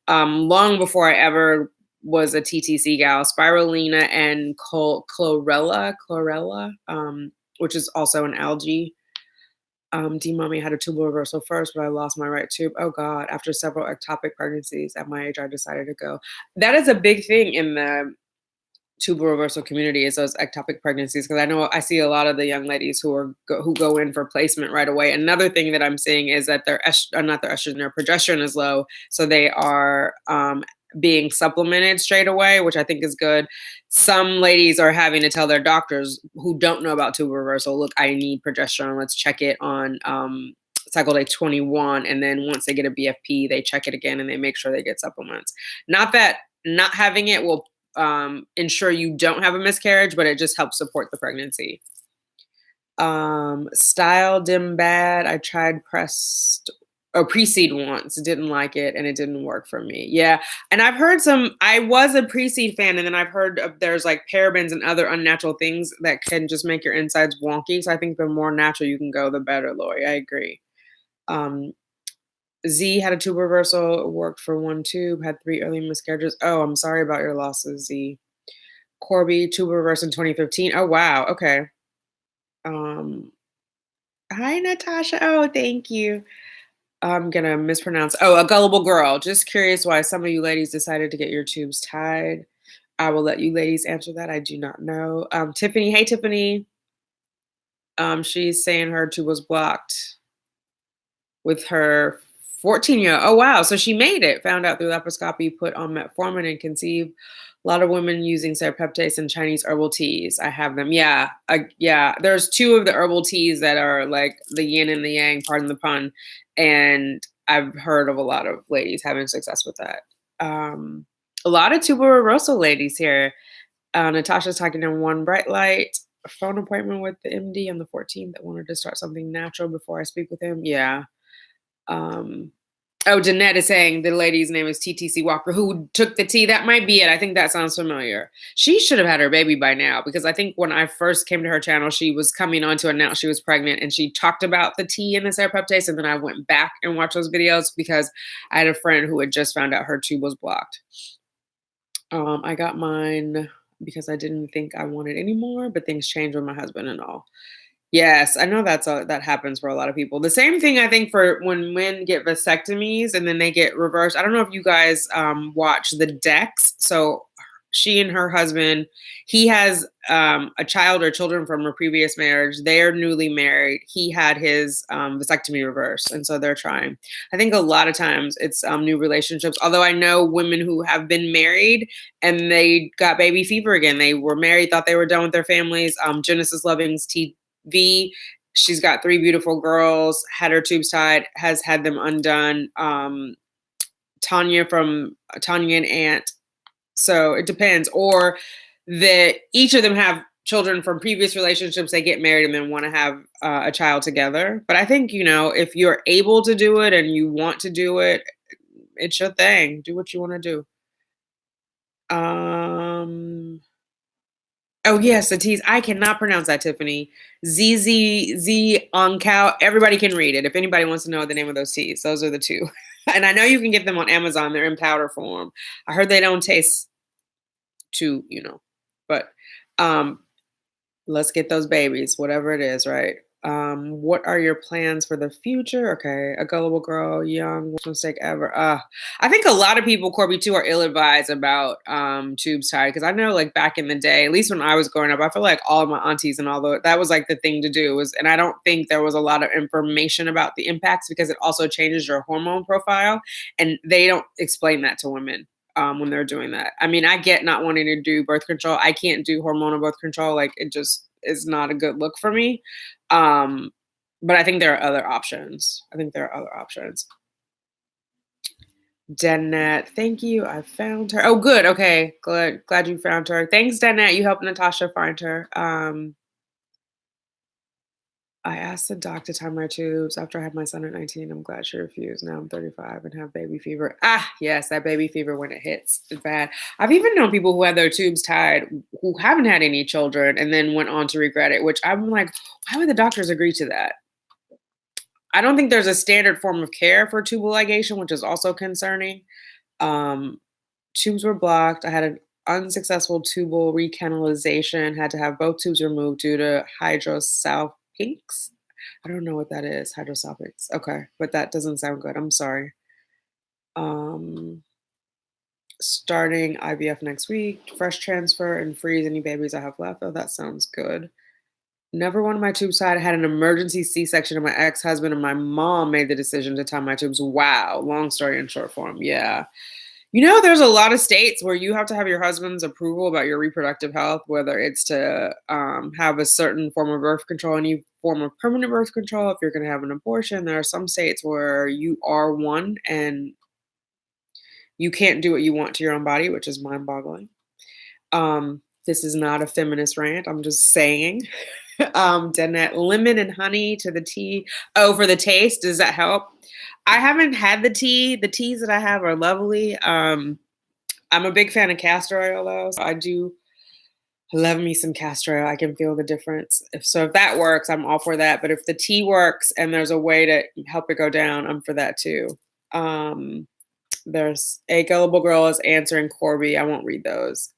Speaker 1: Long before I ever was a TTC gal, spirulina and chlorella, which is also an algae. D-mommy had a tubal reversal first, but I lost my right tube. Oh God, after several ectopic pregnancies at my age, I decided to go. That is a big thing in the tubal reversal community, is those ectopic pregnancies, because I know I see a lot of the young ladies who go in for placement right away. Another thing that I'm seeing is that their progesterone is low, so they are being supplemented straight away, which I think is good. Some ladies are having to tell their doctors who don't know about tubal reversal, look, I need progesterone. Let's check it on cycle day 21, and then once they get a BFP, they check it again and they make sure they get supplements. Not that not having it will ensure you don't have a miscarriage, but it just helps support the pregnancy. Style dim bad. I tried pre-seed once, didn't like it, and it didn't work for me. Yeah, and I've heard I was a pre-seed fan, and then I've heard there's like parabens and other unnatural things that can just make your insides wonky. So I think the more natural you can go, the better, Lori. I agree. Z had a tube reversal, worked for 1 tube, had 3 early miscarriages. Oh, I'm sorry about your losses, Z. Corby, tube reversal in 2015. Oh, wow. Okay. Hi, Natasha. Oh, thank you. I'm going to mispronounce. Oh, a gullible girl. Just curious why some of you ladies decided to get your tubes tied. I will let you ladies answer that. I do not know. Tiffany. Hey, Tiffany. She's saying her tube was blocked with her 14-year-old. Oh, wow. So she made it. Found out through laparoscopy, put on metformin and conceived. A lot of women using serapeptase and Chinese herbal teas. I have them. Yeah. Yeah. There's 2 of the herbal teas that are like the yin and the yang, pardon the pun. And I've heard of a lot of ladies having success with that. A lot of tubal reversal ladies here. Natasha's talking in One Bright Light. A phone appointment with the MD on the 14th that wanted to start something natural before I speak with him. Yeah. Oh, Jeanette is saying the lady's name is TTC Walker, who took the tea. That might be it. I think that sounds familiar. She should have had her baby by now, because I think when I first came to her channel, she was coming on to announce she was pregnant, and she talked about the tea and the serapeptase. And then I went back and watched those videos because I had a friend who had just found out her tube was blocked. I got mine because I didn't think I wanted any more, but things changed with my husband and all. Yes, I know that happens for a lot of people. The same thing I think for when men get vasectomies and then they get reversed. I don't know if you guys watch the Decks. So she and her husband, he has a child or children from a previous marriage. They're newly married. He had his vasectomy reversed, and so they're trying. I think a lot of times it's new relationships. Although I know women who have been married and they got baby fever again. They were married, thought they were done with their families. Genesis Loving's V, she's got 3 beautiful girls, had her tubes tied, has had them undone. Tanya and Ant. So it depends. Or each of them have children from previous relationships. They get married and then want to have a child together. But I think, if you're able to do it and you want to do it, it's your thing. Do what you want to do. Oh yes, the T's. I cannot pronounce that, Tiffany. Z on cow. Everybody can read it. If anybody wants to know the name of those teas, those are the 2. And I know you can get them on Amazon. They're in powder form. I heard they don't taste too, but let's get those babies, whatever it is, right? What are your plans for the future? Okay, a gullible girl, young, worst mistake ever. I think a lot of people, Corby, too, are ill-advised about tubes tied, because I know, like, back in the day, at least when I was growing up, I feel like all of my aunties and that was like the thing to do. And I don't think there was a lot of information about the impacts, because it also changes your hormone profile, and they don't explain that to women. When they're doing that. I mean, I get not wanting to do birth control. I can't do hormonal birth control. Like, it just is not a good look for me. But I think there are other options. Danette, thank you. I found her. Oh, good. Okay. Glad you found her. Thanks, Danette. You helped Natasha find her. I asked the doc to tie my tubes after I had my son at 19. I'm glad she refused. Now I'm 35 and have baby fever. Yes, that baby fever when it hits is bad. I've even known people who had their tubes tied who haven't had any children and then went on to regret it, which I'm like, why would the doctors agree to that? I don't think there's a standard form of care for tubal ligation, which is also concerning. Tubes were blocked. I had an unsuccessful tubal recanalization, had to have both tubes removed due to hydrosalpinx. I don't know what that is, hydrosalpinx. Okay, but that doesn't sound good. I'm sorry. Starting IVF next week, fresh transfer and freeze any babies I have left. Oh, that sounds good. Never wanted my tubes tied. I had an emergency C-section of my ex-husband, and my mom made the decision to tie my tubes. Wow. Long story in short form. Yeah. There's a lot of states where you have to have your husband's approval about your reproductive health, whether it's to have a certain form of birth control, any form of permanent birth control, if you're going to have an abortion. There are some states where you are one and you can't do what you want to your own body, which is mind-boggling. This is not a feminist rant. I'm just saying. Danette, lemon and honey to the tea. Oh, for the taste, does that help? I haven't had the tea. The teas that I have are lovely. I'm a big fan of castor oil, though. So I do love me some castor oil. I can feel the difference. If that works, I'm all for that. But if the tea works and there's a way to help it go down, I'm for that too. There's a gullible girl is answering Corby. I won't read those.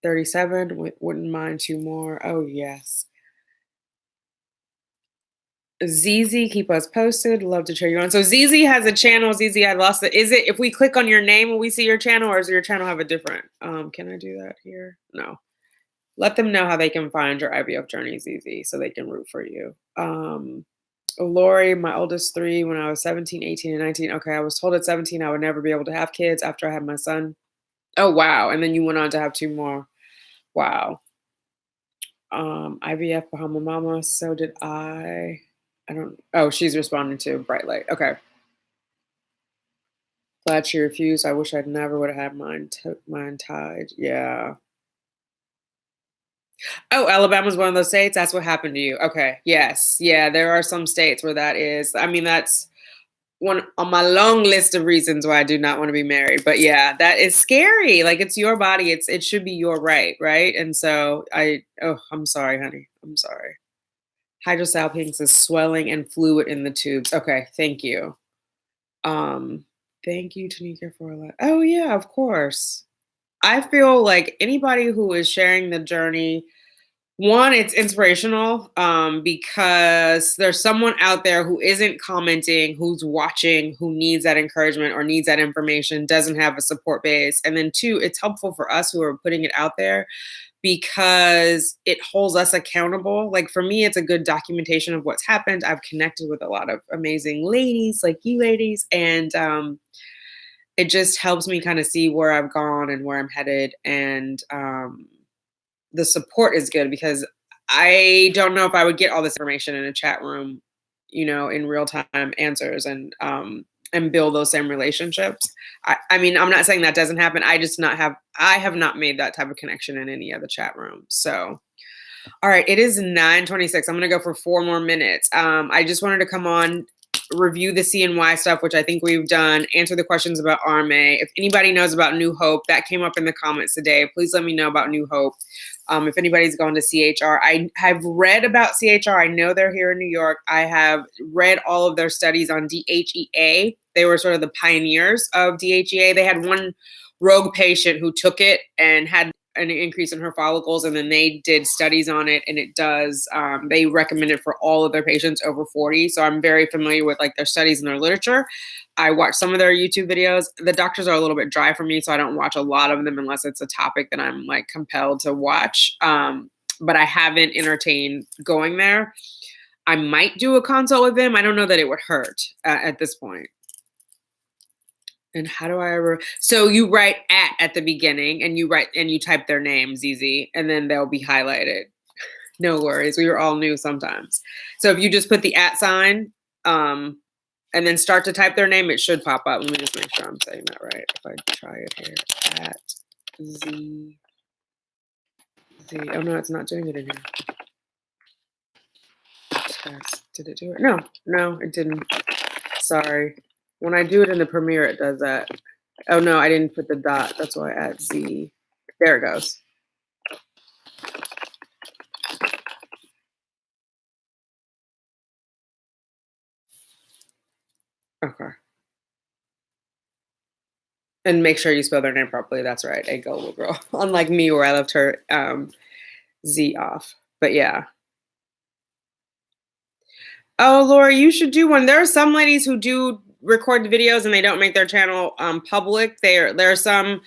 Speaker 1: 37, wouldn't mind 2 more. Oh, yes. ZZ, keep us posted. Love to cheer you on. So ZZ has a channel. ZZ, I lost it. Is it if we click on your name, will we see your channel, or does your channel have a different? Can I do that here? No. Let them know how they can find your IVF journey, ZZ, so they can root for you. Lori, my oldest 3, when I was 17, 18, and 19. Okay, I was told at 17 I would never be able to have kids after I had my son. Oh, wow. And then you went on to have 2 more. Wow. IVF Bahama Mama. So did I. She's responding to Bright Light. Okay. Glad she refused. I wish I'd never would have had mine tied. Yeah. Oh, Alabama's one of those states. That's what happened to you. Okay. Yes. Yeah. There are some states where that is. I mean, that's one on my long list of reasons why I do not want to be married. But yeah, that is scary. Like, it's your body. It should be your right, right? And so I'm sorry, honey. I'm sorry. Hydrosalpinx is swelling and fluid in the tubes. Okay, thank you. Thank you, Tanika, for that. Oh yeah, of course. I feel like anybody who is sharing the journey, one, it's inspirational because there's someone out there who isn't commenting, who's watching, who needs that encouragement or needs that information, doesn't have a support base. And then two, it's helpful for us who are putting it out there because it holds us accountable. Like for me, it's a good documentation of what's happened. I've connected with a lot of amazing ladies like you ladies, and it just helps me kind of see where I've gone and where I'm headed. And the support is good because I don't know if I would get all this information in a chat room, in real time answers and build those same relationships. I mean, I'm not saying that doesn't happen. I have not made that type of connection in any other chat room. So, all right, it is 9:26. I'm going to go for 4 more minutes. I just wanted to come on, review the CNY stuff, which I think we've done, answer the questions about RMA. If anybody knows about New Hope, that came up in the comments today. Please let me know about New Hope. If anybody's going to CHR, I have read about CHR. I know they're here in New York. I have read all of their studies on DHEA. They were sort of the pioneers of DHEA. They had one rogue patient who took it and had an increase in her follicles, and then they did studies on it, and it does. They recommend it for all of their patients over 40. So I'm very familiar with like their studies and their literature. I watch some of their YouTube videos. The doctors are a little bit dry for me, so I don't watch a lot of them unless it's a topic that I'm like compelled to watch. But I haven't entertained going there. I might do a consult with them. I don't know that it would hurt at this point. And how do I so you write at the beginning and you type their name, ZZ, and then they'll be highlighted. No worries. We were all new sometimes. So if you just put the @ sign, and then start to type their name, it should pop up. Let me just make sure I'm saying that right. If I try it here, @Z. Oh no, it's not doing it in here. Test. Did it do it? No, it didn't. Sorry. When I do it in the Premiere, it does that. Oh no, I didn't put the dot. That's why @Z. There it goes. Okay. And make sure you spell their name properly. That's right. A gullible girl. Unlike me, where I left her Z off. But yeah. Oh, Laura, you should do one. There are some ladies who do record the videos and they don't make their channel public. There are some,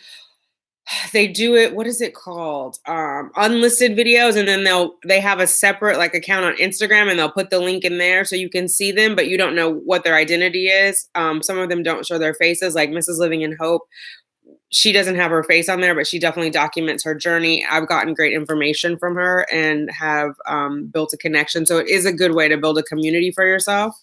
Speaker 1: they do it, what is it called? Unlisted videos, and then they have a separate like account on Instagram and they'll put the link in there so you can see them, but you don't know what their identity is. Some of them don't show their faces, like Mrs. Living in Hope. She doesn't have her face on there, but she definitely documents her journey. I've gotten great information from her and have built a connection. So it is a good way to build a community for yourself.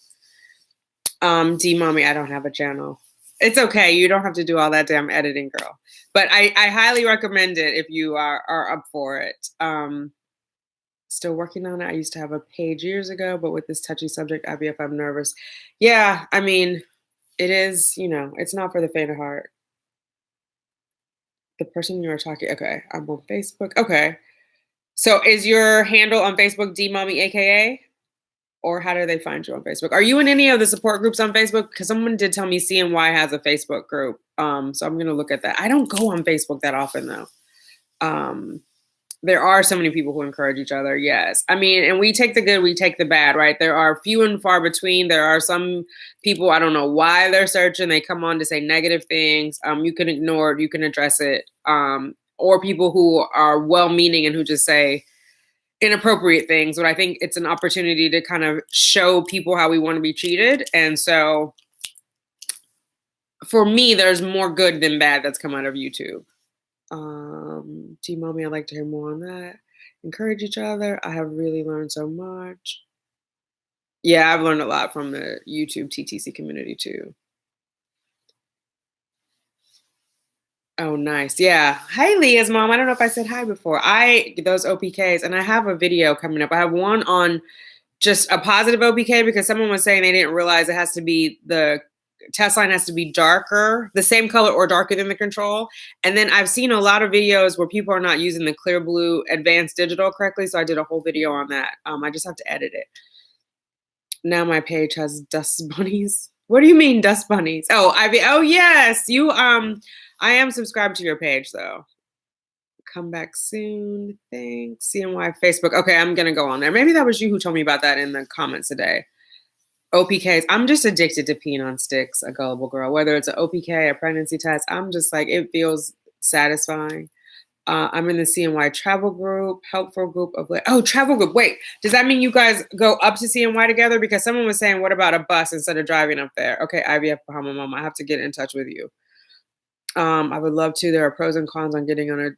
Speaker 1: D Mommy, I don't have a channel. It's okay. You don't have to do all that damn editing, girl. But I highly recommend it if you are up for it. Still working on it. I used to have a page years ago, but with this touchy subject, IVF, I'm nervous. Yeah, I mean, it is, it's not for the faint of heart. The person you were talking, okay, I'm on Facebook. Okay. So is your handle on Facebook DMommy AKA? Or how do they find you on Facebook? Are you in any of the support groups on Facebook? Because someone did tell me CNY has a Facebook group. So I'm going to look at that. I don't go on Facebook that often, though. There are so many people who encourage each other. Yes. I mean, and we take the good, we take the bad, right? There are few and far between. There are some people, I don't know why they're searching. They come on to say negative things. You can ignore it. You can address it. Or people who are well-meaning and who just say inappropriate things. But I think it's an opportunity to kind of show people how we want to be treated. And so for me, there's more good than bad that's come out of YouTube. T-Mommy, I'd like to hear more on that. Encourage each other. I have really learned so much. Yeah, I've learned a lot from the YouTube TTC community too. Oh, nice. Yeah. Hi, Leah's mom. I don't know if I said hi before. Those OPKs, and I have a video coming up. I have one on just a positive OPK because someone was saying they didn't realize it has to be the test line has to be darker, the same color or darker than the control. And then I've seen a lot of videos where people are not using the clear blue advanced digital correctly. So I did a whole video on that. I just have to edit it. Now my page has dust bunnies. What do you mean dust bunnies? Oh, oh yes, you I am subscribed to your page though. Come back soon. Thanks. CNY Facebook. Okay, I'm gonna go on there. Maybe that was you who told me about that in the comments today. OPKs. I'm just addicted to peeing on sticks, a gullible girl. Whether it's an OPK, a pregnancy test, I'm just like, it feels satisfying. I'm in the CNY travel group, helpful group of travel group. Wait, does that mean you guys go up to CNY together? Because someone was saying, what about a bus instead of driving up there? Okay, IVF Bahama Mama, I have to get in touch with you. I would love to. There are pros and cons on getting on a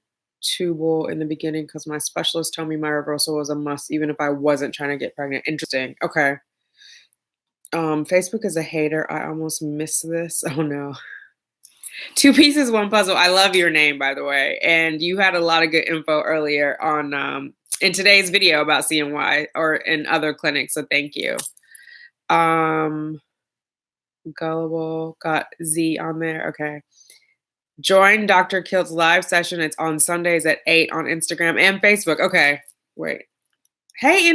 Speaker 1: tubal in the beginning because my specialist told me my reversal was a must, even if I wasn't trying to get pregnant. Interesting. Okay. Facebook is a hater. I almost missed this. Oh no. Two pieces, one puzzle. I love your name, by the way. And you had a lot of good info earlier on in today's video about CNY or in other clinics. So thank you. Gullible got Z on there. Okay. Join Dr. Kilt's live session. It's on Sundays at 8 on Instagram and Facebook. Okay. Wait. Hey,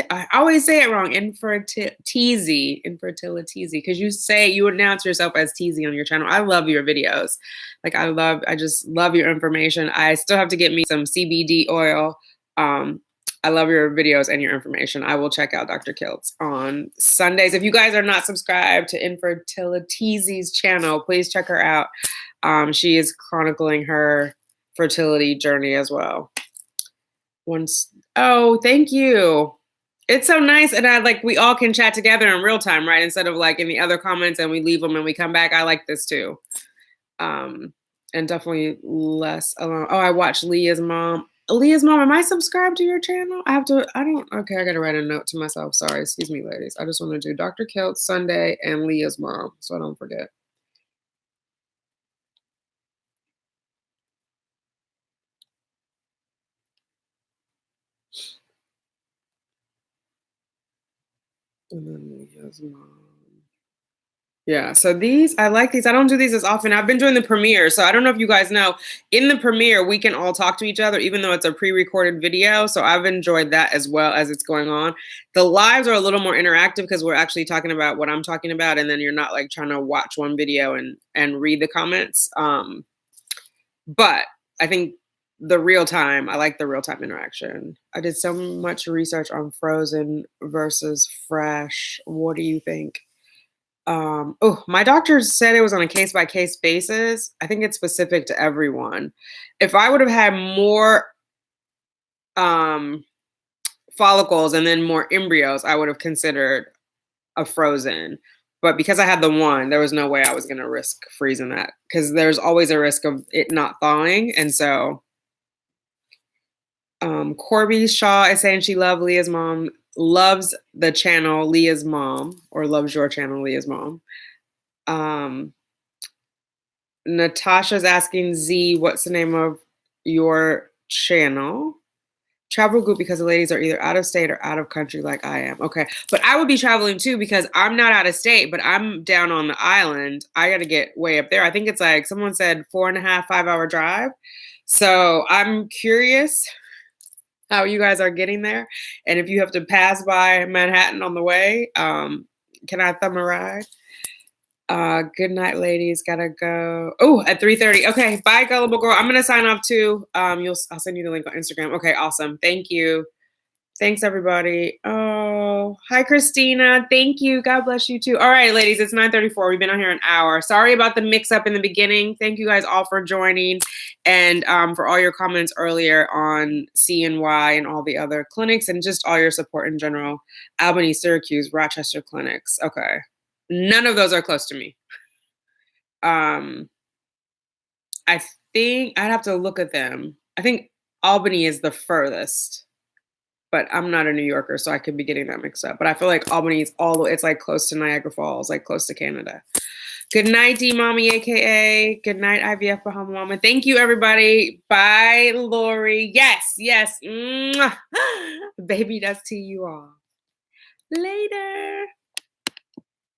Speaker 1: I always say it wrong. Infertility, because you announce yourself as Teasy on your channel. I love your videos. Like I just love your information. I still have to get me some CBD oil. I love your videos and your information. I will check out Dr. Kilt's on Sundays. If you guys are not subscribed to Infertility's channel, please check her out. She is chronicling her fertility journey as well. Oh, thank you. It's so nice. And we all can chat together in real time, right? Instead of like in the other comments and we leave them and we come back. I like this too. And definitely less alone. Oh, I watched Leah's mom. Leah's mom, am I subscribed to your channel? Okay, I gotta write a note to myself. Sorry, excuse me, ladies. I just want to do Dr. Kilt Sunday and Leah's mom, so I don't forget. And then Leah's mom. Yeah, so I like these. I don't do these as often. I've been doing the premiere, so I don't know if you guys know. In the premiere, we can all talk to each other, even though it's a pre-recorded video. So I've enjoyed that as well as it's going on. The lives are a little more interactive because we're actually talking about what I'm talking about, and then you're not like trying to watch one video and read the comments. But I think I like the real-time interaction. I did so much research on frozen versus fresh. What do you think? My doctor said it was on a case-by-case basis. I think it's specific to everyone. If I would have had more follicles and then more embryos, I would have considered a frozen. But because I had the one, there was no way I was going to risk freezing that because there's always a risk of it not thawing. And so Corby Shaw is saying she loves Leah's mom. Loves the channel Leah's mom, or loves your channel Leah's mom. Natasha's asking Z, what's the name of your channel? Travel group, because the ladies are either out of state or out of country like I am. Okay, but I would be traveling too because I'm not out of state, but I'm down on the island. I got to get way up there. I think it's like someone said 4.5, 5-hour drive. So I'm curious how you guys are getting there. And if you have to pass by Manhattan on the way, can I thumb a ride? Good night, ladies. Gotta go. Oh, at 3:30. Okay, bye, gullible girl. I'm gonna sign off too. I'll send you the link on Instagram. Okay, awesome. Thank you. Thanks, everybody. Oh, hi, Christina. Thank you. God bless you too. All right, ladies, it's 9:34. We've been on here an hour. Sorry about the mix-up in the beginning. Thank you guys all for joining and for all your comments earlier on CNY and all the other clinics and just all your support in general. Albany, Syracuse, Rochester clinics. Okay. None of those are close to me. I think I'd have to look at them. I think Albany is the furthest. But I'm not a New Yorker, so I could be getting that mixed up. But I feel like Albany is it's like close to Niagara Falls, like close to Canada. Good night, D Mommy, AKA. Good night, IVF Bahama Mama. Thank you, everybody. Bye, Lori. Yes. Mwah. Baby, that's to you all. Later.